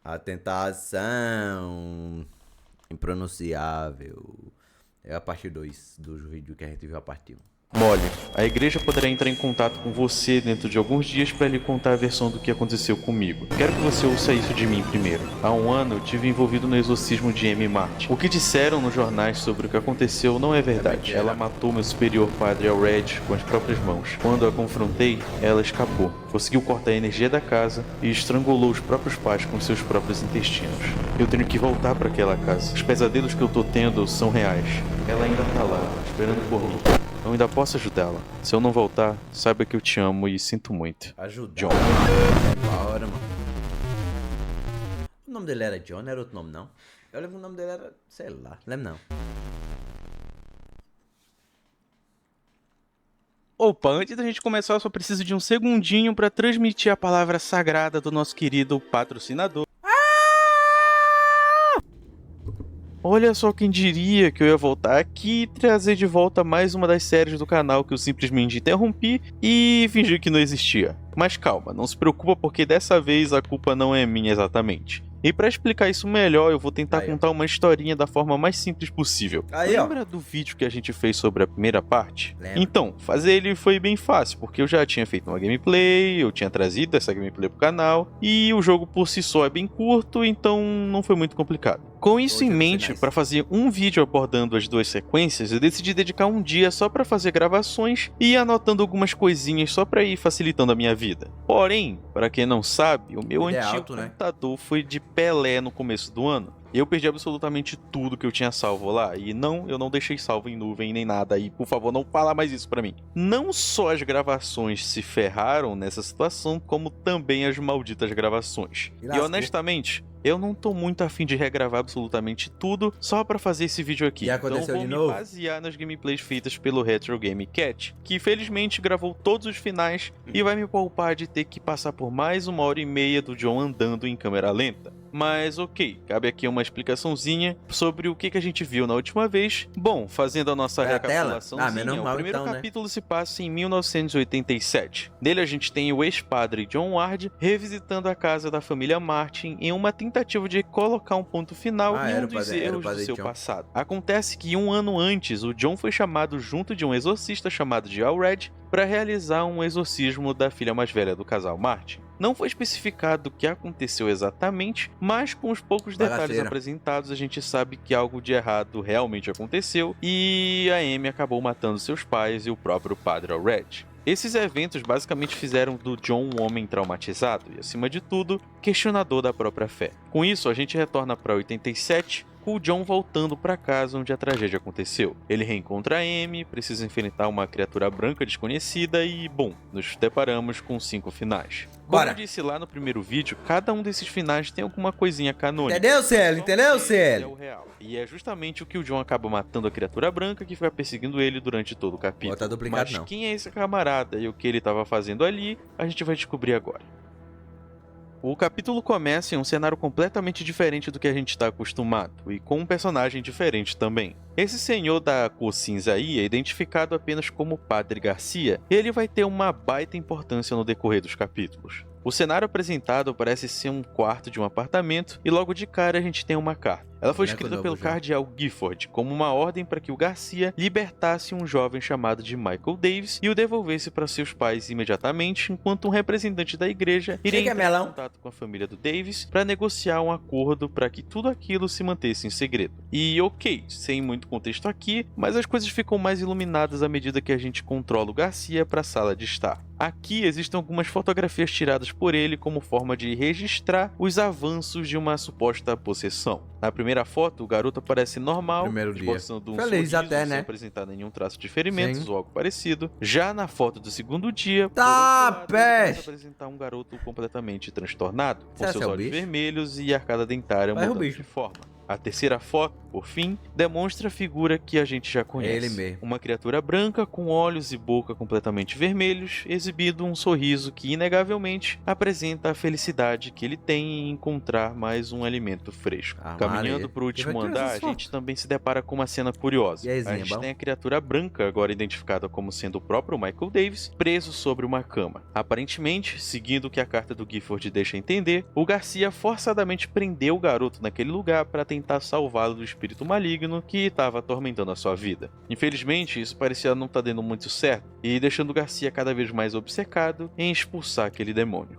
A tentação impronunciável. É a parte 2 do vídeo que a gente viu a parte 1. Molly, a igreja poderá entrar em contato com você dentro de alguns dias para lhe contar a versão do que aconteceu comigo. Quero que você ouça isso de mim primeiro. Há um ano eu tive envolvido no exorcismo de Amy Martin. O que disseram nos jornais sobre o que aconteceu não é verdade. Ela matou meu superior padre Alred com as próprias mãos. Quando a confrontei, ela escapou. Conseguiu cortar a energia da casa e estrangulou os próprios pais com seus próprios intestinos. Eu tenho que voltar para aquela casa. Os pesadelos que eu tô tendo são reais. Ela ainda tá lá, esperando por mim. Eu ainda posso ajudá-la. Se eu não voltar, saiba que eu te amo e sinto muito. Ajudar. John. Da hora, mano. O nome dele era John, não era outro nome, não? Eu lembro que o nome dele era, sei lá, lembro não. Opa, antes da gente começar, eu só preciso de um segundinho para transmitir a palavra sagrada do nosso querido patrocinador. Olha só quem diria que eu ia voltar aqui e trazer de volta mais uma das séries do canal que eu simplesmente interrompi e fingir que não existia. Mas calma, não se preocupa porque dessa vez a culpa não é minha exatamente. E para explicar isso melhor, eu vou tentar contar uma historinha da forma mais simples possível. Lembra do vídeo que a gente fez sobre a primeira parte? Lembra. Então, fazer ele foi bem fácil, porque eu já tinha feito uma gameplay, eu tinha trazido essa gameplay pro canal, e o jogo por si só é bem curto, então não foi muito complicado. Com isso em mente, para fazer um vídeo abordando as duas sequências, eu decidi dedicar um dia só para fazer gravações e ir anotando algumas coisinhas só para ir facilitando a minha vida. Porém, para quem não sabe, o meu antigo computador foi de Pelé no começo do ano. Eu perdi absolutamente tudo que eu tinha salvo lá. E não, eu não deixei salvo em nuvem nem nada. E por favor, não fala mais isso pra mim. Não só as gravações se ferraram nessa situação, como também as malditas gravações. E honestamente, eu não tô muito afim de regravar absolutamente tudo só pra fazer esse vídeo aqui. E aconteceu então vou de me novo? basear nas gameplays feitas pelo Retro Game Cat, que felizmente gravou todos os finais e vai me poupar de ter que passar por mais 1h30 do John andando em câmera lenta. Mas ok, cabe aqui uma explicaçãozinha sobre o que a gente viu na última vez. Bom, fazendo a nossa recapitulaçãozinha, o primeiro capítulo se passa em 1987. Nele a gente tem o ex-padre John Ward revisitando a casa da família Martin em uma tentativa de colocar um ponto final em um dos erros do seu passado. Acontece que um ano antes, o John foi chamado junto de um exorcista chamado de Alred para realizar um exorcismo da filha mais velha do casal Martin. Não foi especificado o que aconteceu exatamente, mas com os poucos detalhes apresentados a gente sabe que algo de errado realmente aconteceu e a Amy acabou matando seus pais e o próprio padre Alred. Esses eventos basicamente fizeram do John um homem traumatizado e, acima de tudo, questionador da própria fé. Com isso, a gente retorna para 87, com o John voltando para casa onde a tragédia aconteceu. Ele reencontra a Amy, precisa enfrentar uma criatura branca desconhecida e, bom, nos deparamos com 5 finais. Como eu disse lá no primeiro vídeo, cada um desses finais tem alguma coisinha canônica. Entendeu, CL? Entendeu, É CL? o real. E é justamente o que o John acaba matando a criatura branca que fica perseguindo ele durante todo o capítulo. Tá duplicado, Mas não. quem é esse camarada e o que ele estava fazendo ali, a gente vai descobrir agora. O capítulo começa em um cenário completamente diferente do que a gente está acostumado, e com um personagem diferente também. Esse senhor da cor cinza aí é identificado apenas como Padre Garcia, e ele vai ter uma baita importância no decorrer dos capítulos. O cenário apresentado parece ser um quarto de um apartamento, e logo de cara a gente tem uma carta. Ela foi escrita pelo cardeal Gifford como uma ordem para que o Garcia libertasse um jovem chamado de Michael Davis e o devolvesse para seus pais imediatamente, enquanto um representante da igreja iria entrar em contato com a família do Davis para negociar um acordo para que tudo aquilo se mantesse em segredo. E ok, sem muito contexto aqui, mas as coisas ficam mais iluminadas à medida que a gente controla o Garcia para a sala de estar. Aqui existem algumas fotografias tiradas por ele como forma de registrar os avanços de uma suposta possessão. Na primeira foto, o garoto aparece normal, esboçando um Feliz sorriso, até, sem né? apresentar nenhum traço de ferimentos Sim. ou algo parecido. Já na foto do segundo dia, Tá, por outro lado, ele começa a peste! apresentar um garoto completamente transtornado, com Será seus que é o olhos bicho? vermelhos e arcada dentária Vai, o mudando bicho. de forma. A terceira foto, por fim, demonstra a figura que a gente já conhece. Ele mesmo. Uma criatura branca com olhos e boca completamente vermelhos, exibindo um sorriso que inegavelmente apresenta a felicidade que ele tem em encontrar mais um alimento fresco. Ah, Caminhando Maria. para o último Quem vai tirar andar, a essas gente também se depara com uma cena curiosa. E aí, A Zinha, gente bom? tem a criatura branca, agora identificada como sendo o próprio Michael Davis, preso sobre uma cama. Aparentemente, seguindo o que a carta do Gifford deixa entender, o Garcia forçadamente prendeu o garoto naquele lugar para tentar salvá-lo do espírito maligno que estava atormentando a sua vida. Infelizmente, isso parecia não estar dando muito certo, e deixando o Garcia cada vez mais obcecado em expulsar aquele demônio.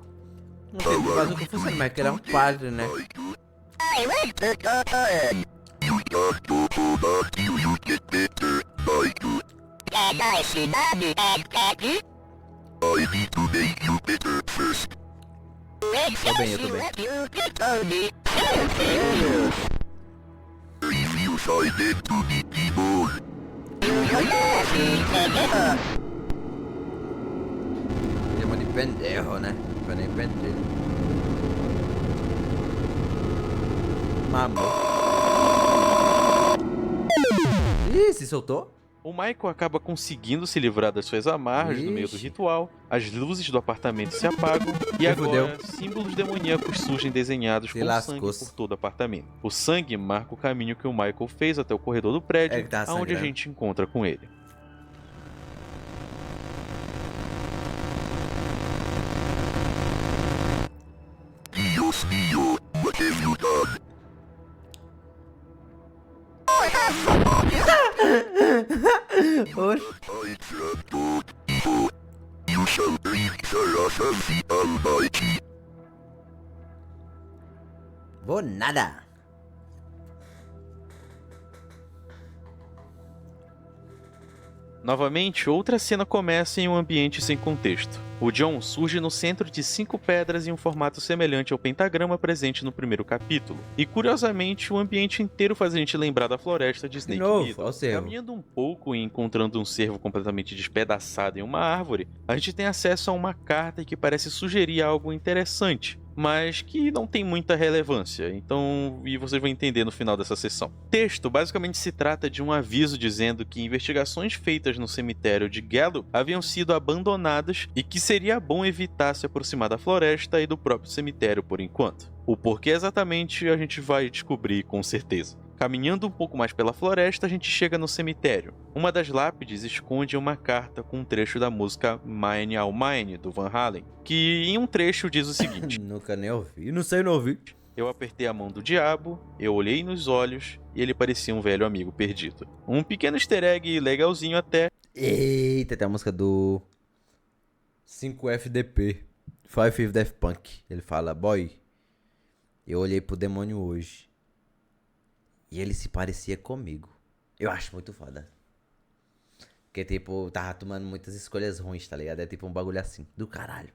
Não sei quase o que funciona, mas que ele é um padre, né? Tô bem, eu tô bem. Chama de pendejo, né? Não é nem pendejo. Mamou. Ih, se soltou? O Michael acaba conseguindo se livrar das suas amarras no meio do Ixi. ritual, as luzes do apartamento se apagam e Se agora fudeu. símbolos demoníacos surgem desenhados Se com lascou. sangue por todo o apartamento. O sangue marca o caminho que o Michael fez até o corredor do prédio, É que tava onde a sangrando. gente encontra com ele. Dios mío, what have you done? Oxe. Hydra, good, evil. You shall breathe the wrath of the Almighty. Vou nada. Novamente, outra cena começa em um ambiente sem contexto. O John surge no centro de 5 pedras em um formato semelhante ao pentagrama presente no primeiro capítulo. E curiosamente, o ambiente inteiro faz a gente lembrar da floresta de Snake novo, Meadow. ó o cervo. Caminhando um pouco e encontrando um cervo completamente despedaçado em uma árvore, a gente tem acesso a uma carta que parece sugerir algo interessante, mas que não tem muita relevância, e vocês vão entender no final dessa sessão. O texto basicamente se trata de um aviso dizendo que investigações feitas no cemitério de Gallup haviam sido abandonadas e que seria bom evitar se aproximar da floresta e do próprio cemitério por enquanto. O porquê exatamente a gente vai descobrir com certeza. Caminhando um pouco mais pela floresta, a gente chega no cemitério. Uma das lápides esconde uma carta com um trecho da música Mine All Mine, do Van Halen, que em um trecho diz o seguinte: Nunca nem ouvi. Não sei, não ouvi. Eu apertei a mão do diabo, eu olhei nos olhos e ele parecia um velho amigo perdido. Um pequeno easter egg legalzinho até. Eita, tem a música do 5FDP, 5 Daft Punk. Ele fala, boy, eu olhei pro demônio hoje e ele se parecia comigo. Eu acho muito foda. Porque, tipo, tava tomando muitas escolhas ruins, tá ligado? É tipo um bagulho assim, do caralho.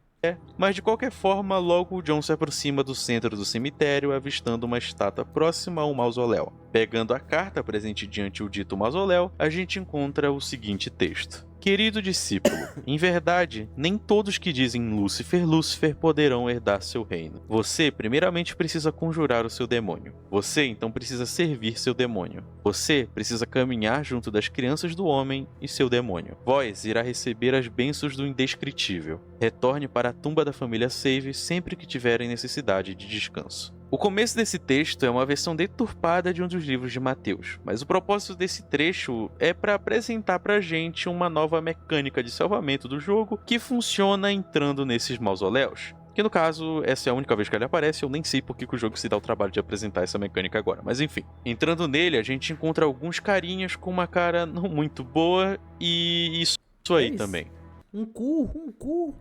Mas de qualquer forma, logo o John se aproxima do centro do cemitério, avistando uma estátua próxima ao mausoléu. Pegando a carta presente diante o dito mausoléu, a gente encontra o seguinte texto: Querido discípulo, em verdade, nem todos que dizem Lúcifer, Lúcifer poderão herdar seu reino. Você, primeiramente, precisa conjurar o seu demônio. Você, então, precisa servir seu demônio. Você precisa caminhar junto das crianças do homem e seu demônio. Vós irá receber as bênçãos do indescritível. Retorne para a tumba da família Save sempre que tiverem necessidade de descanso. O começo desse texto é uma versão deturpada de um dos livros de Mateus, mas o propósito desse trecho é para apresentar pra gente uma nova mecânica de salvamento do jogo que funciona entrando nesses mausoléus. Que no caso, essa é a única vez que ele aparece, eu nem sei por que o jogo se dá o trabalho de apresentar essa mecânica agora, mas enfim. Entrando nele, a gente encontra alguns carinhas com uma cara não muito boa e isso aí isso? também. Um cu.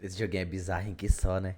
Esse joguinho é bizarro que só, né?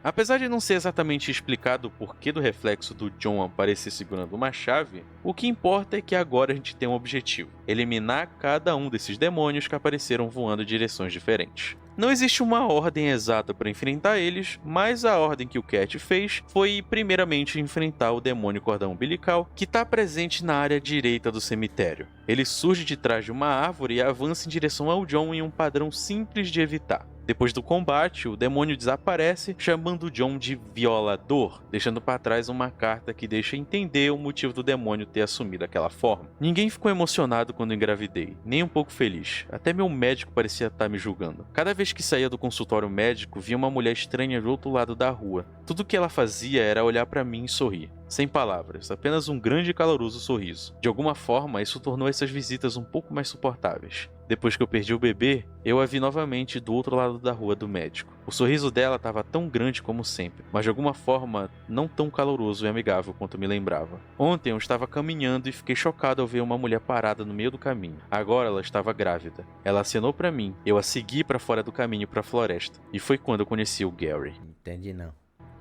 Apesar de não ser exatamente explicado o porquê do reflexo do John aparecer segurando uma chave, o que importa é que agora a gente tem um objetivo: eliminar cada um desses demônios que apareceram voando em direções diferentes. Não existe uma ordem exata para enfrentar eles, mas a ordem que o Cat fez foi primeiramente enfrentar o demônio cordão umbilical, que está presente na área direita do cemitério. Ele surge de trás de uma árvore e avança em direção ao John em um padrão simples de evitar. Depois do combate, o demônio desaparece, chamando John de violador, deixando para trás uma carta que deixa entender o motivo do demônio ter assumido aquela forma. Ninguém ficou emocionado quando engravidei, nem um pouco feliz. Até meu médico parecia estar me julgando. Cada vez que saía do consultório médico, via uma mulher estranha do outro lado da rua. Tudo o que ela fazia era olhar para mim e sorrir. Sem palavras, apenas um grande e caloroso sorriso. De alguma forma, isso tornou essas visitas um pouco mais suportáveis. Depois que eu perdi o bebê, eu a vi novamente do outro lado da rua do médico. O sorriso dela estava tão grande como sempre, mas de alguma forma não tão caloroso e amigável quanto me lembrava. Ontem eu estava caminhando e fiquei chocado ao ver uma mulher parada no meio do caminho. Agora ela estava grávida. Ela acenou para mim, eu a segui para fora do caminho para a floresta. E foi quando eu conheci o Gary. Entendi não.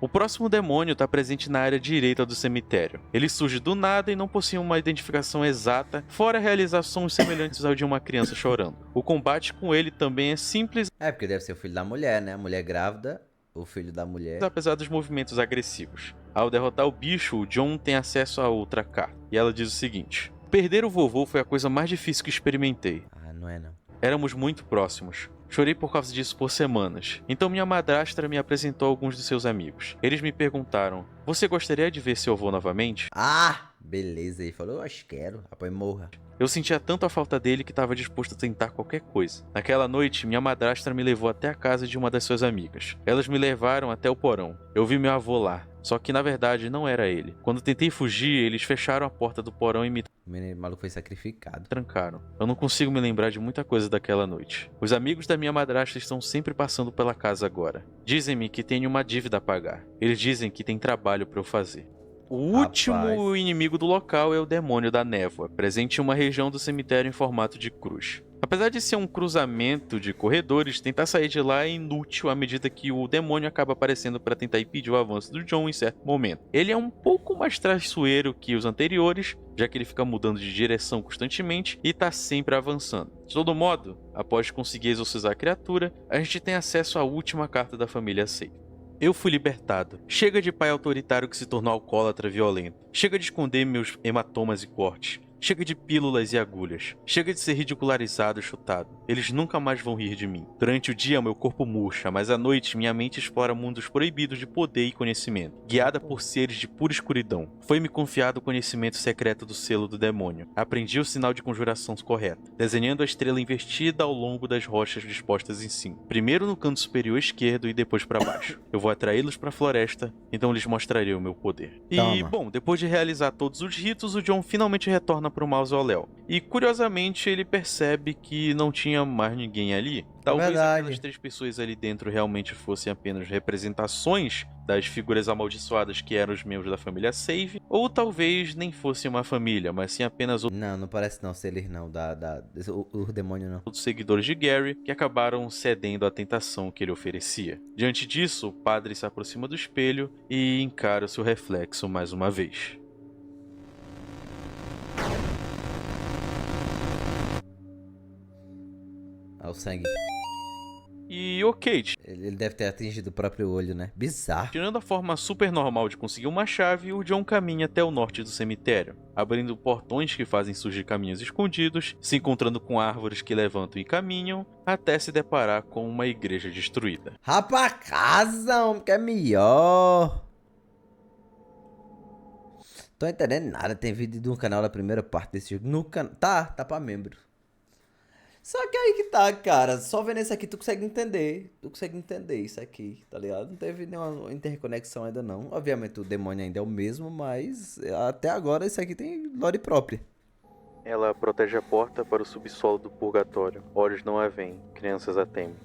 O próximo demônio está presente na área direita do cemitério. Ele surge do nada e não possui uma identificação exata, fora realizar sons semelhantes ao de uma criança chorando. O combate com ele também é simples, É, porque deve ser o filho da mulher, né? A mulher grávida, o filho da mulher. apesar dos movimentos agressivos. Ao derrotar o bicho, o John tem acesso a outra carta, e ela diz o seguinte: perder o vovô foi a coisa mais difícil que experimentei. Ah, não é não. Éramos muito próximos. Chorei por causa disso por semanas. Então minha madrastra me apresentou a alguns de seus amigos. Eles me perguntaram: você gostaria de ver seu avô novamente? Ah, beleza. Ele falou, acho que quero. Após morra. Eu sentia tanto a falta dele que estava disposto a tentar qualquer coisa. Naquela noite, minha madrastra me levou até a casa de uma das suas amigas. Elas me levaram até o porão. Eu vi meu avô lá, só que na verdade não era ele. Quando tentei fugir, eles fecharam a porta do porão e me O maluco foi sacrificado. trancaram. Eu não consigo me lembrar de muita coisa daquela noite. Os amigos da minha madrasta estão sempre passando pela casa agora. Dizem-me que tenho uma dívida a pagar. Eles dizem que tem trabalho para eu fazer. O último Rapaz. inimigo do local é o demônio da névoa, presente em uma região do cemitério em formato de cruz. Apesar de ser um cruzamento de corredores, tentar sair de lá é inútil à medida que o demônio acaba aparecendo para tentar impedir o avanço do John em certo momento. Ele é um pouco mais traiçoeiro que os anteriores, já que ele fica mudando de direção constantemente e está sempre avançando. De todo modo, após conseguir exorcizar a criatura, a gente tem acesso à última carta da família Seif. Eu fui libertado. Chega de pai autoritário que se tornou alcoólatra violento. Chega de esconder meus hematomas e cortes. Chega de pílulas e agulhas. Chega de ser ridicularizado e chutado. Eles nunca mais vão rir de mim. Durante o dia, meu corpo murcha, mas à noite, minha mente explora mundos proibidos de poder e conhecimento, guiada por seres de pura escuridão. Foi-me confiado o conhecimento secreto do selo do demônio. Aprendi o sinal de conjuração correto, desenhando a estrela invertida ao longo das rochas dispostas em cima. Primeiro no canto superior esquerdo e depois para baixo. Eu vou atraí-los para a floresta, então lhes mostrarei o meu poder. E, Toma. bom, depois de realizar todos os ritos, o John finalmente retorna para o mausoléu. E, curiosamente, ele percebe que não tinha mais ninguém ali. Talvez verdade. aquelas 3 pessoas ali dentro realmente fossem apenas representações das figuras amaldiçoadas que eram os membros da família Save, ou talvez nem fosse uma família, mas sim apenas Não, não parece não ser eles não. O demônio não. outros seguidores de Gary que acabaram cedendo à tentação que ele oferecia. Diante disso, o padre se aproxima do espelho e encara o seu reflexo mais uma vez. Ah, o sangue. E ok, Ele deve ter atingido o próprio olho, né? Bizarro. tirando a forma super normal de conseguir uma chave, o John caminha até o norte do cemitério, abrindo portões que fazem surgir caminhos escondidos, se encontrando com árvores que levantam e caminham, até se deparar com uma igreja destruída. Rapaz, casa, homem, que é melhor. Tô entendendo nada. Tem vídeo de um canal da primeira parte desse jogo. No can... Tá pra membro. Só que aí que tá, cara. Só vendo isso aqui tu consegue entender. Tu consegue entender isso aqui, tá ligado? Não teve nenhuma interconexão ainda não. Obviamente o demônio ainda é o mesmo, mas até agora isso aqui tem lore própria. Ela protege a porta para o subsolo do purgatório. Olhos não a veem, crianças a temem.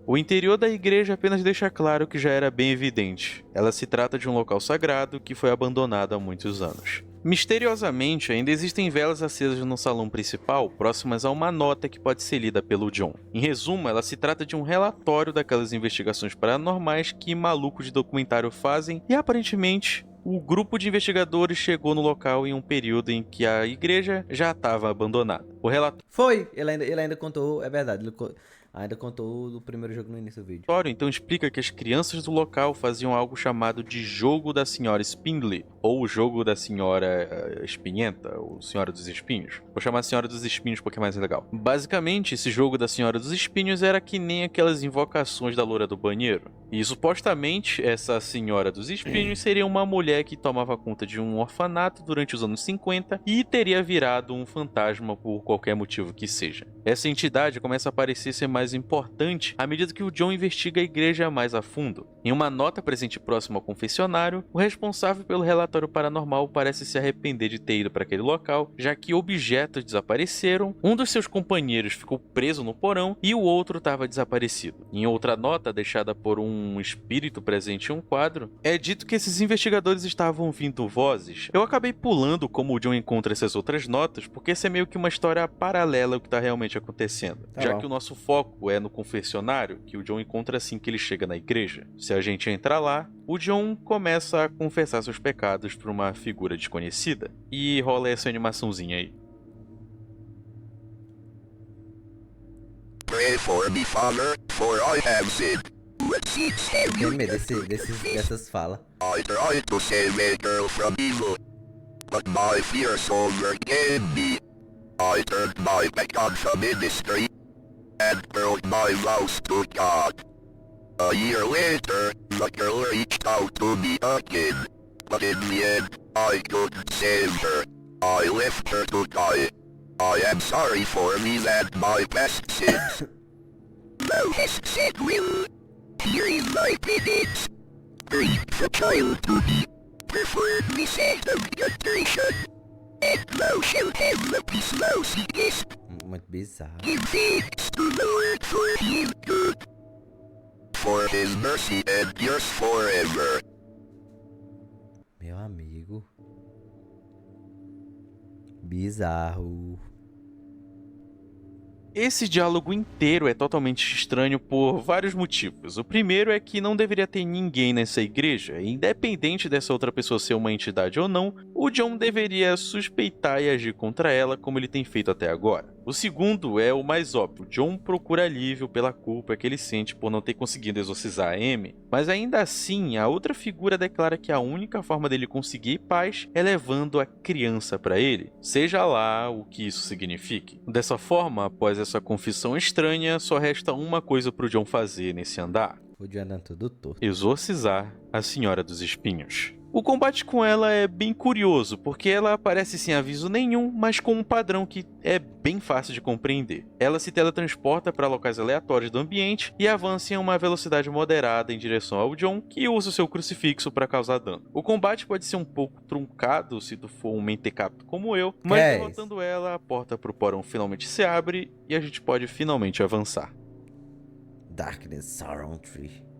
O interior da igreja apenas deixa claro que já era bem evidente. Ela se trata de um local sagrado que foi abandonado há muitos anos. Misteriosamente, ainda existem velas acesas no salão principal, próximas a uma nota que pode ser lida pelo John. Em resumo, ela se trata de um relatório daquelas investigações paranormais que malucos de documentário fazem e, aparentemente, o grupo de investigadores chegou no local em um período em que a igreja já estava abandonada. O relatório Foi! Ele ainda contou, é verdade, ainda contou do primeiro jogo no início do vídeo. então explica que as crianças do local faziam algo chamado de Jogo da Senhora Spindly, ou o jogo da Senhora Espinhenta, ou Senhora dos Espinhos. Vou chamar Senhora dos Espinhos porque é mais legal. Basicamente, esse jogo da Senhora dos Espinhos era que nem aquelas invocações da Loura do Banheiro. E supostamente, essa Senhora dos Espinhos seria uma mulher que tomava conta de um orfanato durante os anos 50 e teria virado um fantasma por qualquer motivo que seja. Essa entidade começa a parecer ser mais importante à medida que o John investiga a igreja mais a fundo. Em uma nota presente próximo ao confessionário, o responsável pelo relatório paranormal parece se arrepender de ter ido para aquele local, já que objetos desapareceram, um dos seus companheiros ficou preso no porão e o outro estava desaparecido. Em outra nota, deixada por um espírito presente em um quadro, é dito que esses investigadores estavam ouvindo vozes. Eu acabei pulando como o John encontra essas outras notas, porque essa é meio que uma história paralela ao que está realmente acontecendo. Já que o nosso foco é no confessionário, que o John encontra assim que ele chega na igreja. Se a gente entrar lá, o John começa a confessar seus pecados para uma figura desconhecida. E rola essa animaçãozinha aí. Pray for me, Father, for I have sinned. Let's see, Tem medo dessas falas. I tried to save a girl from evil, but my fears overcame me. I turned my back on the ministry and broke my vows to God. A year later, the girl reached out to me again, but in the end, I couldn't save her. I left her to die. I am sorry for me and my past sins. Thou hast said will. Here is my penance. Bring the child to me. Perform the sanctification. And thou shalt have the peace thou seekest. Muito bizarro. Give thanks to the Lord for he is good. For his mercy endures forever. Meu amigo. Bizarro. Esse diálogo inteiro é totalmente estranho por vários motivos. O primeiro é que não deveria ter ninguém nessa igreja, e independente dessa outra pessoa ser uma entidade ou não, o John deveria suspeitar e agir contra ela como ele tem feito até agora. O segundo é o mais óbvio. John procura alívio pela culpa que ele sente por não ter conseguido exorcizar a Amy, mas ainda assim, a outra figura declara que a única forma dele conseguir paz é levando a criança para ele, seja lá o que isso signifique. Dessa forma, após essa confissão estranha, só resta uma coisa para o John fazer nesse andar: O John andando todo torto. exorcizar a Senhora dos Espinhos. O combate com ela é bem curioso, porque ela aparece sem aviso nenhum, mas com um padrão que é bem fácil de compreender. Ela se teletransporta para locais aleatórios do ambiente e avança em uma velocidade moderada em direção ao John, que usa o seu crucifixo para causar dano. O combate pode ser um pouco truncado se tu for um mentecapto como eu, mas derrotando ela, a porta pro porão finalmente se abre e a gente pode finalmente avançar. Darkness Surround Tree.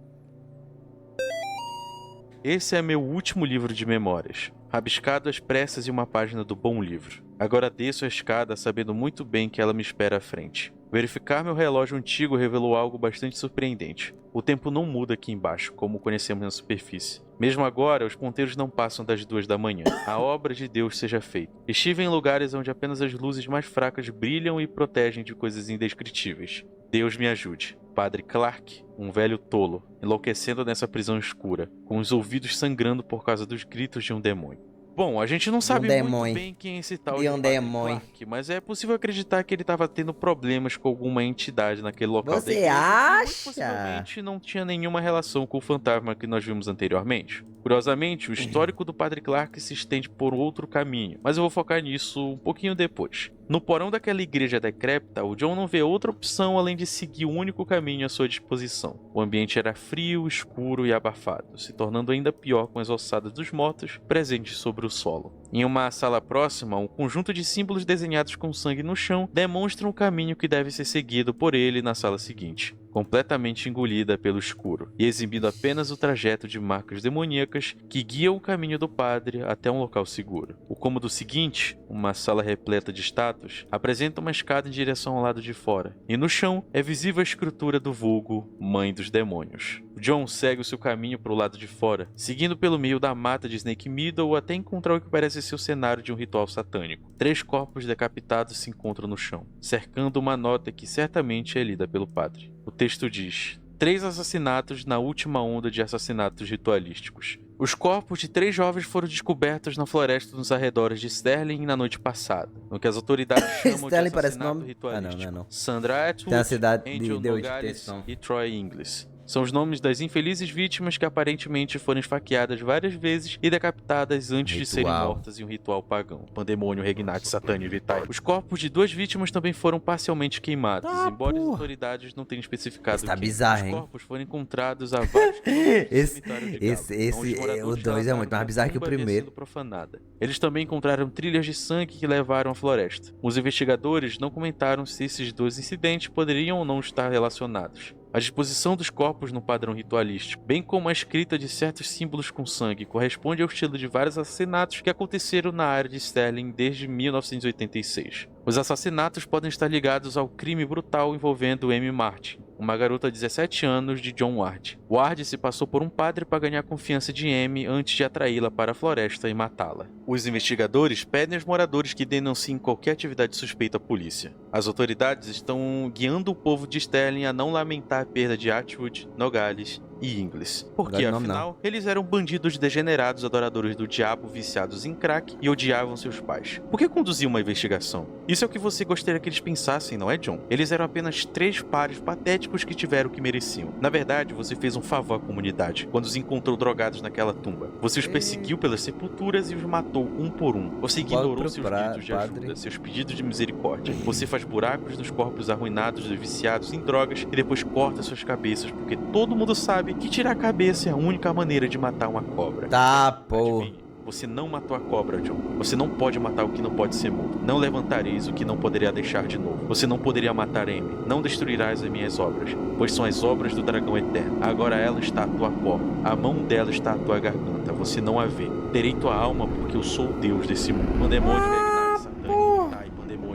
Esse é meu último livro de memórias, rabiscado às pressas em uma página do bom livro. Agora desço a escada sabendo muito bem que ela me espera à frente. Verificar meu relógio antigo revelou algo bastante surpreendente. O tempo não muda aqui embaixo, como conhecemos na superfície. Mesmo agora, os ponteiros não passam das 2 da manhã. A obra de Deus seja feita. Estive em lugares onde apenas as luzes mais fracas brilham e protegem de coisas indescritíveis. Deus me ajude. Padre Clark, um velho tolo, enlouquecendo nessa prisão escura, com os ouvidos sangrando por causa dos gritos de um demônio. Bom, a gente não sabe muito bem quem é esse tal de Padre Clark, mas é possível acreditar que ele estava tendo problemas com alguma entidade naquele local. Você acha? Muito possivelmente não tinha nenhuma relação com o fantasma que nós vimos anteriormente. Curiosamente, o histórico do Padre Clark se estende por outro caminho, mas eu vou focar nisso um pouquinho depois. No porão daquela igreja decrépita, o John não vê outra opção além de seguir o único caminho à sua disposição. O ambiente era frio, escuro e abafado, se tornando ainda pior com as ossadas dos mortos presentes sobre o solo. Em uma sala próxima, um conjunto de símbolos desenhados com sangue no chão demonstram o caminho que deve ser seguido por ele na sala seguinte, completamente engolida pelo escuro, e exibindo apenas o trajeto de marcas demoníacas que guiam o caminho do padre até um local seguro. O cômodo seguinte, uma sala repleta de estátuas, apresenta uma escada em direção ao lado de fora, e no chão é visível a escritura do vulgo Mãe dos Demônios. John segue o seu caminho para o lado de fora, seguindo pelo meio da mata de Snake Meadow até encontrar o que parece ser o cenário de um ritual satânico. 3 corpos decapitados se encontram no chão, cercando uma nota que certamente é lida pelo padre. O texto diz: 3 assassinatos na última onda de assassinatos ritualísticos. Os corpos de 3 jovens foram descobertos na floresta nos arredores de Sterling na noite passada, no que as autoridades chamam de Sterling parece assassinato nome... ritualístico. não. Sandra Atwood, Tem a cidade Angel de hoje, Nogales tem e Troy Ingles. São os nomes das infelizes vítimas que aparentemente foram esfaqueadas várias vezes e decapitadas antes de serem mortas em um ritual pagão. Pandemônio Regnat Satani Vitae. Os corpos de 2 vítimas também foram parcialmente queimados, embora as autoridades não tenham especificado tá que. bizarro, Os hein? corpos foram encontrados a vários quilômetros do Esse- cemitério de Galo, esse- onde os moradores o 2 é relataram muito mais a bizarro que o tumba havia primeiro. sido profanada. Eles também encontraram trilhas de sangue que levaram à floresta. Os investigadores não comentaram se esses 2 incidentes poderiam ou não estar relacionados. A disposição dos corpos no padrão ritualístico, bem como a escrita de certos símbolos com sangue, corresponde ao estilo de vários assassinatos que aconteceram na área de Sterling desde 1986. Os assassinatos podem estar ligados ao crime brutal envolvendo Amy Martin, uma garota de 17 anos de John Ward. Ward se passou por um padre para ganhar a confiança de Amy antes de atraí-la para a floresta e matá-la. Os investigadores pedem aos moradores que denunciem qualquer atividade suspeita à polícia. As autoridades estão guiando o povo de Sterling a não lamentar a perda de Atwood, Nogales e Ingles, porque Agora não, afinal eles eram bandidos degenerados adoradores do diabo viciados em crack e odiavam seus pais. Por que conduzir uma investigação? Isso é o que você gostaria que eles pensassem, não é, John? Eles eram apenas 3 pares patéticos que tiveram o que mereciam. Na verdade, você fez um favor à comunidade quando os encontrou drogados naquela tumba. Você os perseguiu pelas sepulturas e os matou um por um. Você ignorou seus gritos de ajuda, seus pedidos de misericórdia. Você faz buracos nos corpos arruinados dos viciados em drogas e depois corta suas cabeças, porque todo mundo sabe que tirar a cabeça é a única maneira de matar uma cobra. Tá, pô. Adivinhe, você não matou a cobra, John. Você não pode matar o que não pode ser morto. Não levantareis o que não poderia deixar de novo. Você não poderia matar Amy. Não destruirás as minhas obras, pois são as obras do dragão eterno. Agora ela está à tua porta. A mão dela está à tua garganta. Você não a vê. Terei tua alma porque eu sou o Deus desse mundo. Pandemônio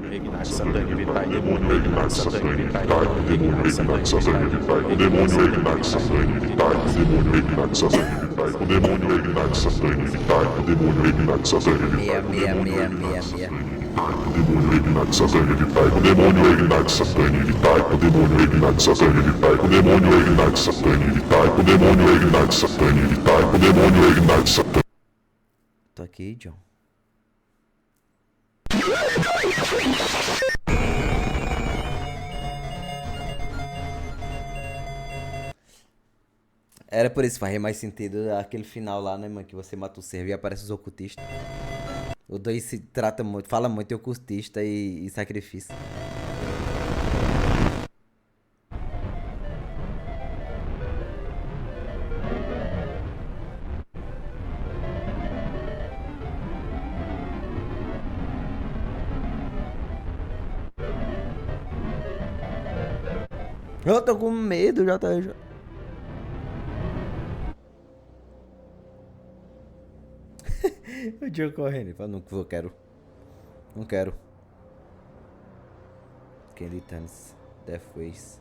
Regnat Satani Vitae. Pandemônio Regnat Satani Vitae. Demônio Regnat Satani Vitae. Demônio Regnat Satani Vitae. Demônio Regnat Satani Vitae. Demônio Regnat Satani Vitae. Demônio Regnat Satani Vitae. Demônio Regnat Satani Vitae. Demônio Regnat Satani Vitae. Demônio Regnat Satani Vitae. Demônio Regnat Satani Vitae. Demônio Regnat Satani Vitae. Demônio Regnat Satani Vitae. Demônio Regnat Satani. Tô aqui, John. Era por isso, faz mais sentido aquele final lá, né, mano? Que você mata o servo e aparece os ocultistas. O 2 se trata muito, fala muito de ocultista e sacrifício. Eu tô com medo, já tá. O Joe correndo, ele fala, não vou, quero. Não quero. Candy Turns, Deathways.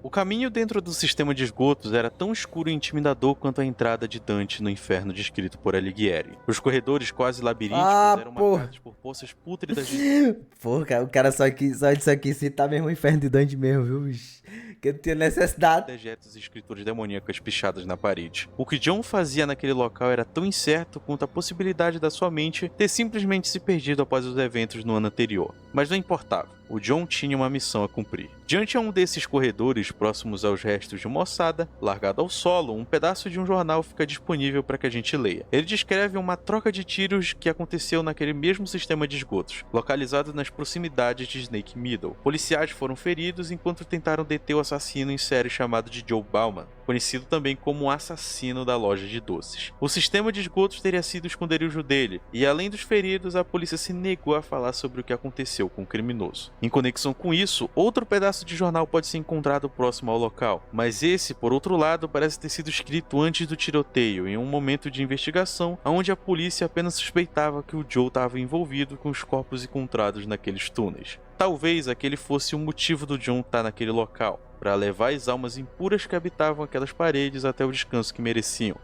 O caminho dentro do sistema de esgotos era tão escuro e intimidador quanto a entrada de Dante no inferno descrito por Alighieri. Os corredores quase labirínticos eram marcados por poças pútridas de... Pô, cara, o cara só disso aqui se tá mesmo um inferno de Dante mesmo, viu, bicho? Que não tinha necessidade. dejetos e escrituras demoníacas pichadas na parede. O que John fazia naquele local era tão incerto quanto a possibilidade da sua mente ter simplesmente se perdido após os eventos no ano anterior. Mas não importava. O John tinha uma missão a cumprir. Diante a um desses corredores próximos aos restos de uma ossada, largado ao solo, um pedaço de um jornal fica disponível para que a gente leia. Ele descreve uma troca de tiros que aconteceu naquele mesmo sistema de esgotos, localizado nas proximidades de Snake Meadow. Policiais foram feridos enquanto tentaram deter o assassino em série chamado de Joe Bauman, conhecido também como o assassino da loja de doces. O sistema de esgotos teria sido o esconderijo dele, e além dos feridos, a polícia se negou a falar sobre o que aconteceu com o criminoso. Em conexão com isso, outro pedaço de jornal pode ser encontrado próximo ao local, mas esse, por outro lado, parece ter sido escrito antes do tiroteio, em um momento de investigação, onde a polícia apenas suspeitava que o Joe estava envolvido com os corpos encontrados naqueles túneis. Talvez aquele fosse o motivo do John estar naquele local, para levar as almas impuras que habitavam aquelas paredes até o descanso que mereciam.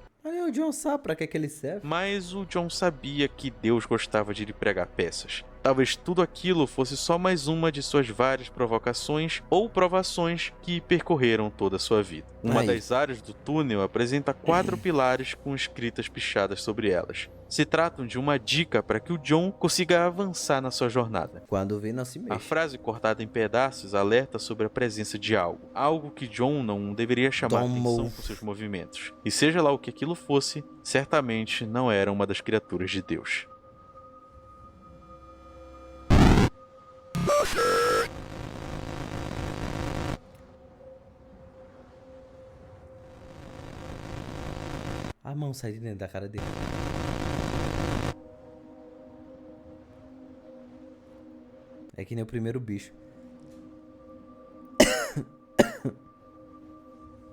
O John sabe pra que ele serve. Mas o John sabia que Deus gostava de lhe pregar peças. Talvez tudo aquilo fosse só mais uma de suas várias provocações ou provações que percorreram toda a sua vida. Uma Aí. das áreas do túnel apresenta 4 pilares com escritas pichadas sobre elas. Se tratam de uma dica para que o John consiga avançar na sua jornada. Quando vê, não se mexe. A frase cortada em pedaços alerta sobre a presença de algo que John não deveria chamar atenção com seus movimentos. E seja lá o que aquilo fosse, certamente não era uma das criaturas de Deus. A mão sai de dentro da cara dele. É que nem o primeiro bicho.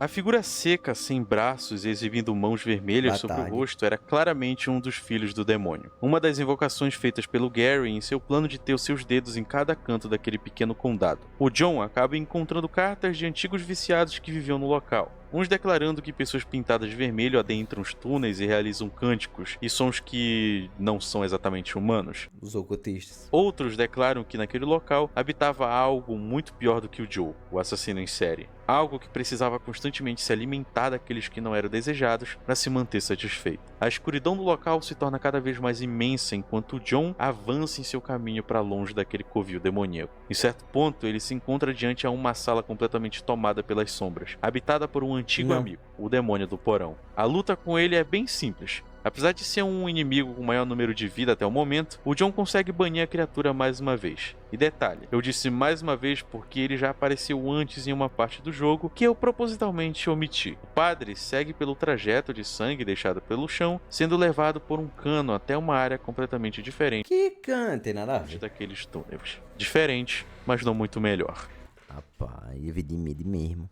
A figura seca, sem braços e exibindo mãos vermelhas sobre o rosto era claramente um dos filhos do demônio. Uma das invocações feitas pelo Gary em seu plano de ter os seus dedos em cada canto daquele pequeno condado. O John acaba encontrando cartas de antigos viciados que viviam no local. Uns declarando que pessoas pintadas de vermelho adentram os túneis e realizam cânticos e sons que não são exatamente humanos. Os ocultistas. Outros declaram que naquele local habitava algo muito pior do que o Joe, o assassino em série. Algo que precisava constantemente se alimentar daqueles que não eram desejados para se manter satisfeito. A escuridão do local se torna cada vez mais imensa enquanto John avança em seu caminho para longe daquele covil demoníaco. Em certo ponto, ele se encontra diante a uma sala completamente tomada pelas sombras, habitada por um antigo amigo, o demônio do porão. A luta com ele é bem simples. Apesar de ser um inimigo com maior número de vida até o momento, o John consegue banir a criatura mais uma vez. E detalhe, eu disse mais uma vez porque ele já apareceu antes em uma parte do jogo que eu propositalmente omiti. O padre segue pelo trajeto de sangue deixado pelo chão, sendo levado por um cano até uma área completamente diferente. Que cano, tem nada a ver. Daqueles túneis. Diferente, mas não muito melhor. Rapaz, eu vi de medo mesmo.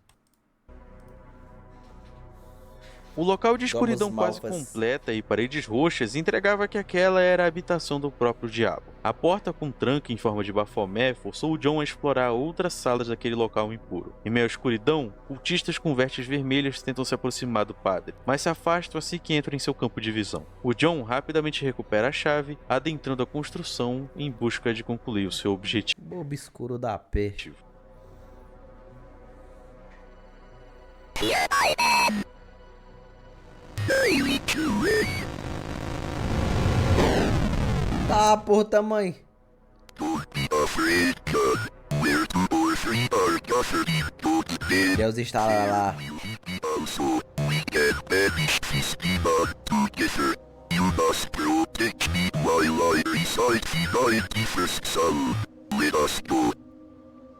O local de escuridão quase completa e paredes roxas entregava que aquela era a habitação do próprio diabo. A porta com tranca em forma de bafomé forçou o John a explorar outras salas daquele local impuro. Em meio à escuridão, cultistas com vestes vermelhas tentam se aproximar do padre, mas se afastam assim que entram em seu campo de visão. O John rapidamente recupera a chave, adentrando a construção em busca de concluir o seu objetivo. Bobo escuro da peste. Tá, porra, tamanho. Deus está lá.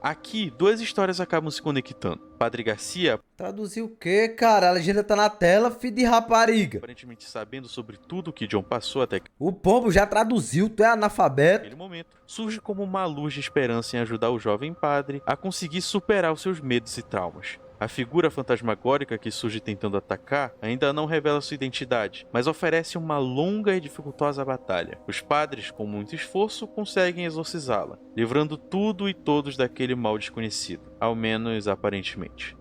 Aqui, duas histórias acabam se conectando. Padre Garcia... Traduziu o quê, cara? A legenda tá na tela, filho de rapariga. Aparentemente sabendo sobre tudo que John passou até que... O pombo já traduziu, tu é analfabeto. Naquele momento, surge como uma luz de esperança em ajudar o jovem padre a conseguir superar os seus medos e traumas. A figura fantasmagórica que surge tentando atacar ainda não revela sua identidade, mas oferece uma longa e dificultosa batalha. Os padres, com muito esforço, conseguem exorcizá-la, livrando tudo e todos daquele mal desconhecido, ao menos aparentemente.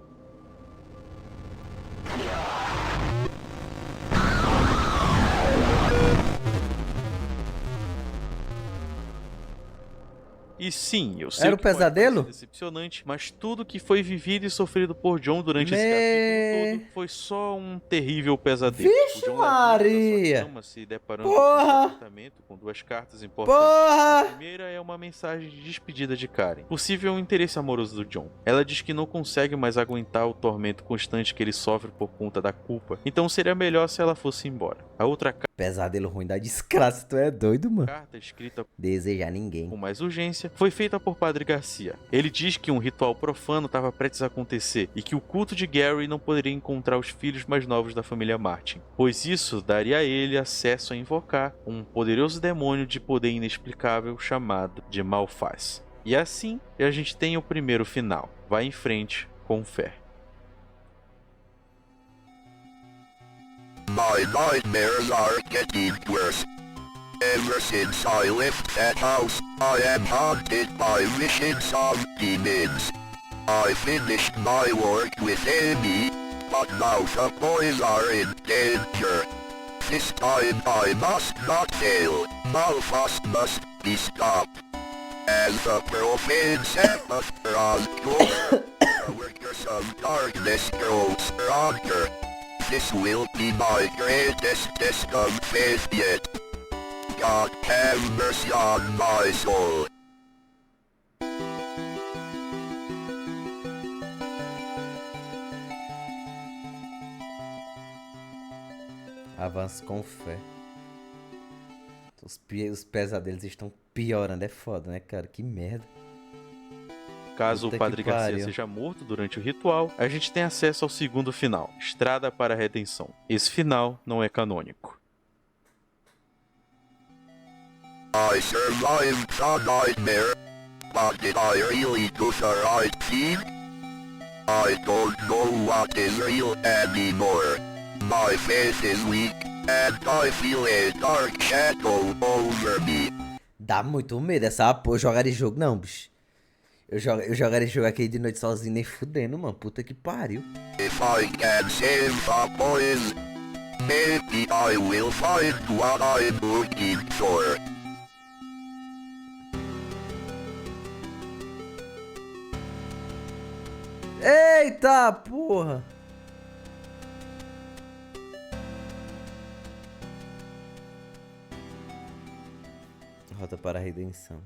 E sim, eu sei Era o que pode pesadelo? parecer decepcionante, mas tudo que foi vivido e sofrido por John durante esse capítulo todo foi só um terrível pesadelo. Vixe, O John Maria! cama, se deparando Porra! com duas cartas importantes. Porra! A primeira é uma mensagem de despedida de Karen, possível interesse amoroso do John. Ela diz que não consegue mais aguentar o tormento constante que ele sofre por conta da culpa, então seria melhor se ela fosse embora. A outra Pesadelo ruim da desgraça, tu é doido, mano. carta escrita Desejar ninguém. com mais urgência foi feita por Padre Garcia. Ele diz que um ritual profano estava prestes a acontecer e que o culto de Gary não poderia encontrar os filhos mais novos da família Martin, pois isso daria a ele acesso a invocar um poderoso demônio de poder inexplicável chamado de Malfaz. E assim a gente tem o primeiro final. Vai em frente com fé. My nightmares are getting worse. Ever since I left that house, I am haunted by visions of demons. I finished my work with Amy, But now the boys are in danger. This time I must not fail. Malphas must be stopped. As the profane Sephiroth goes, the workers of darkness grow stronger. This will be my greatest test of faith yet. God have mercy on my soul. Avance com fé. Os pesadelos estão piorando, é foda, né, cara? Que merda. Caso Puta o Padre que Garcia pariu. seja morto durante o ritual, a gente tem acesso ao segundo final, Estrada para a Redenção. Esse final não é canônico. I survived the nightmare, but did I really do the right thing? I don't know what is real anymore. My faith is weak, and I feel a dark shadow over me. Dá muito medo essa porra. Eu jogaria jogo, não, bicho. Eu jogaria jogo aqui de noite sozinho, nem fudendo, mano. Puta que pariu. If I can save the boys, maybe I will find what I'm looking for. Eita porra! Rota para a redenção.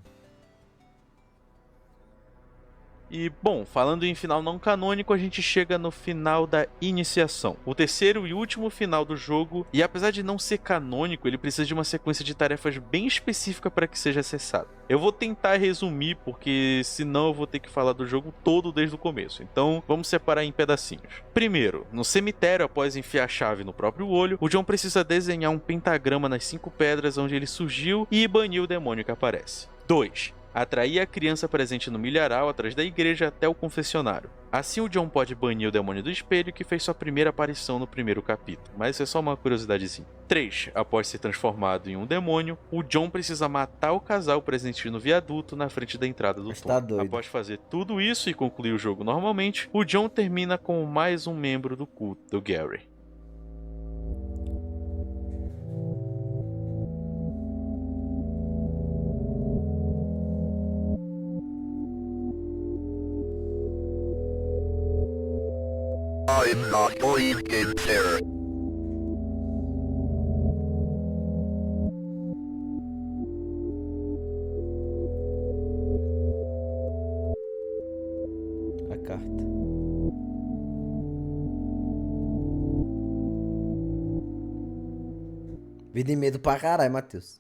E, bom, falando em final não canônico, a gente chega no final da iniciação. O terceiro e último final do jogo, e apesar de não ser canônico, ele precisa de uma sequência de tarefas bem específica para que seja acessado. Eu vou tentar resumir, porque senão eu vou ter que falar do jogo todo desde o começo. Então, vamos separar em pedacinhos. Primeiro, no cemitério, após enfiar a chave no próprio olho, o John precisa desenhar um pentagrama nas 5 pedras onde ele surgiu e banir o demônio que aparece. 2. Atrair a criança presente no milharal atrás da igreja até o confessionário. Assim o John pode banir o demônio do espelho que fez sua primeira aparição no primeiro capítulo, mas isso é só uma curiosidadezinha. 3. Após ser transformado em um demônio, o John precisa matar o casal presente no viaduto na frente da entrada do Mas túnel. tá doido. Após fazer tudo isso e concluir o jogo normalmente, o John termina com mais um membro do culto do Gary. I'm not going in there. A carta. Vida e medo pra caralho, Matheus.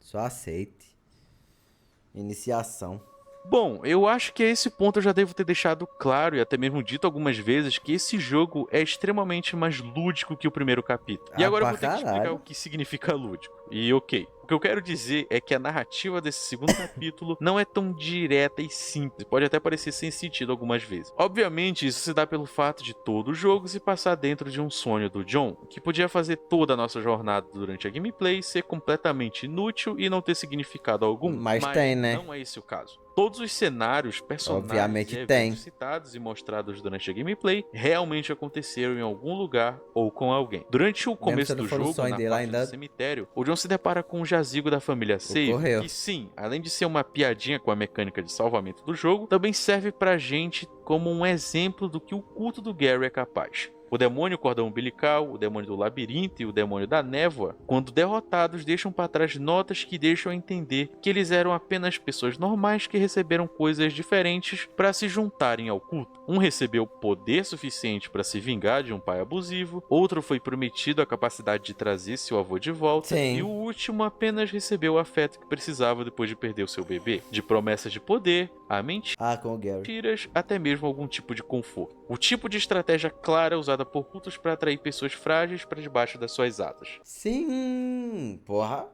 Só aceite. Iniciação. Bom, eu acho que a esse ponto eu já devo ter deixado claro e até mesmo dito algumas vezes que esse jogo é extremamente mais lúdico que o primeiro capítulo. E Ah, agora eu pra vou ter que explicar caralho. o que significa lúdico. E ok. O que eu quero dizer é que a narrativa desse segundo capítulo não é tão direta e simples. Pode até parecer sem sentido algumas vezes. Obviamente, isso se dá pelo fato de todo o jogo se passar dentro de um sonho do John, que podia fazer toda a nossa jornada durante a gameplay ser completamente inútil e não ter significado algum. Mas tem, né? Não é esse o caso. Todos os cenários, personagens Obviamente e eventos tem. citados e mostrados durante a gameplay realmente aconteceram em algum lugar ou com alguém. Durante o começo se não do for o jogo, sonho na dele parte ainda- do cemitério, o John se depara com um jazigo da família Save, Ocorreu. que sim, além de ser uma piadinha com a mecânica de salvamento do jogo, também serve pra gente como um exemplo do que o culto do Gary é capaz. O demônio cordão umbilical, o demônio do labirinto e o demônio da névoa, quando derrotados, deixam para trás notas que deixam a entender que eles eram apenas pessoas normais que receberam coisas diferentes para se juntarem ao culto. Um recebeu poder suficiente para se vingar de um pai abusivo, outro foi prometido a capacidade de trazer seu avô de volta, Sim. e o último apenas recebeu o afeto que precisava depois de perder o seu bebê. De promessas de poder, a mentira, Ah, com o Gary. mentiras, até mesmo algum tipo de conforto. O tipo de estratégia clara usada usada por cultos para atrair pessoas frágeis para debaixo das suas asas. Sim, porra.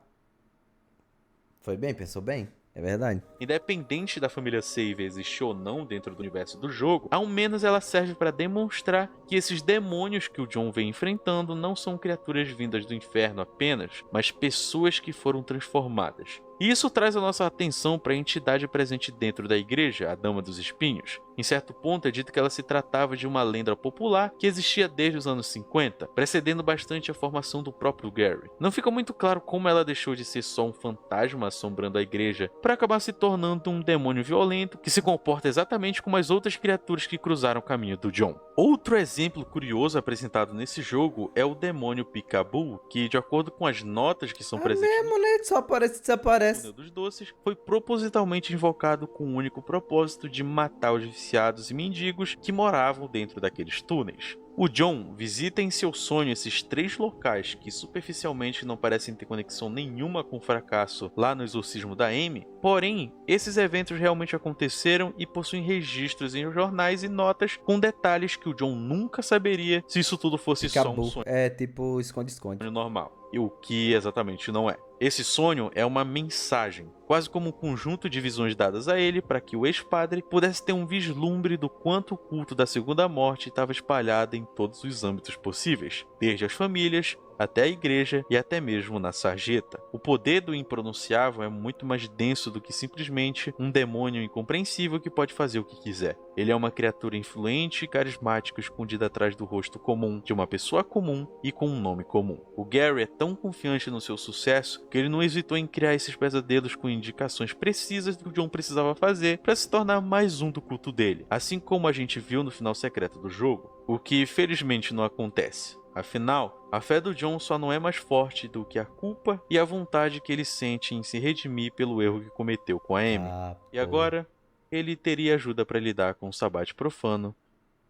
Foi bem, pensou bem. É verdade. Independente da família Save existir ou não dentro do universo do jogo, ao menos ela serve para demonstrar que esses demônios que o John vem enfrentando não são criaturas vindas do inferno apenas, mas pessoas que foram transformadas. E isso traz a nossa atenção para a entidade presente dentro da igreja, a Dama dos Espinhos. Em certo ponto é dito que ela se tratava de uma lenda popular que existia desde os anos 50, precedendo bastante a formação do próprio Gary. Não fica muito claro como ela deixou de ser só um fantasma assombrando a igreja para acabar se tornando um demônio violento que se comporta exatamente como as outras criaturas que cruzaram o caminho do John. Outro exemplo curioso apresentado nesse jogo é o demônio Peekaboo, que de acordo com as notas que são presentes Mesmo, né? Só aparece e desaparece. Túnel dos Doces, foi propositalmente invocado com o único propósito de matar os viciados e mendigos que moravam dentro daqueles túneis. O John visita em seu sonho esses 3 locais que superficialmente não parecem ter conexão nenhuma com o fracasso lá no exorcismo da Amy, porém, esses eventos realmente aconteceram e possuem registros em jornais e notas com detalhes que o John nunca saberia se isso tudo fosse só um sonho É tipo esconde-esconde. normal, e o que exatamente não é. Esse sonho é uma mensagem, quase como um conjunto de visões dadas a ele para que o ex-padre pudesse ter um vislumbre do quanto o culto da Segunda Morte estava espalhado em todos os âmbitos possíveis, desde as famílias, até a igreja e até mesmo na sarjeta. O poder do impronunciável é muito mais denso do que simplesmente um demônio incompreensível que pode fazer o que quiser. Ele é uma criatura influente e carismática escondida atrás do rosto comum de uma pessoa comum e com um nome comum. O Gary é tão confiante no seu sucesso que ele não hesitou em criar esses pesadelos com indicações precisas do que o John precisava fazer para se tornar mais um do culto dele, assim como a gente viu no final secreto do jogo, o que felizmente não acontece. Afinal, a fé do John só não é mais forte do que a culpa e a vontade que ele sente em se redimir pelo erro que cometeu com a Amy. E agora, ele teria ajuda para lidar com o sabate profano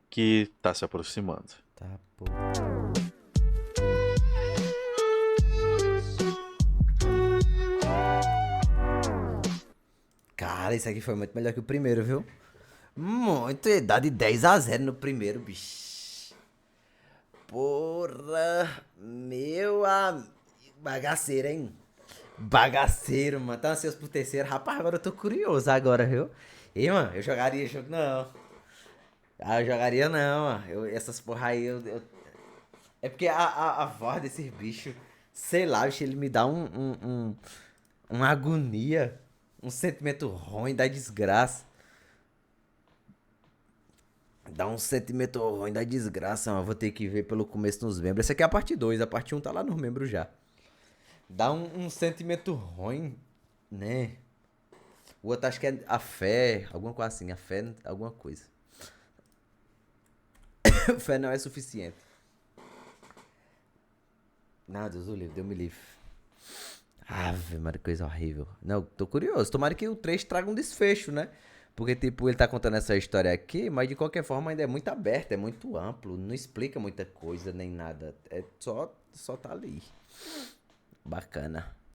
que está se aproximando. Tá, pô. Cara, isso aqui foi muito melhor que o primeiro, viu? Muito, dá de 10-0 no primeiro, bicho. Porra, meu amigo. Bagaceiro, hein? Bagaceiro, mano. Tá ansioso pro terceiro. Rapaz, agora eu tô curioso agora, viu? E, mano, eu jogaria jogo não. Ah, eu jogaria não, mano. Essas porra aí, É porque a voz desses bichos, sei lá, bicho, ele me dá uma agonia. Um sentimento ruim da desgraça. Dá um sentimento ruim da desgraça, mano. Vou ter que ver pelo começo nos membros. Essa aqui é a parte 2, a parte 1 tá lá nos membros já. Dá um sentimento ruim, né? O outro acho que é a fé, alguma coisa assim. A fé, alguma coisa. Fé não é suficiente. Não, Deus o livre, Deus me livre. Ave, Maria, coisa horrível. Não, tô curioso. Tomara que o 3 traga um desfecho, né? Porque, tipo, ele tá contando essa história aqui, mas de qualquer forma ainda é muito aberto, é muito amplo. Não explica muita coisa, nem nada. É só tá ali. Bacana.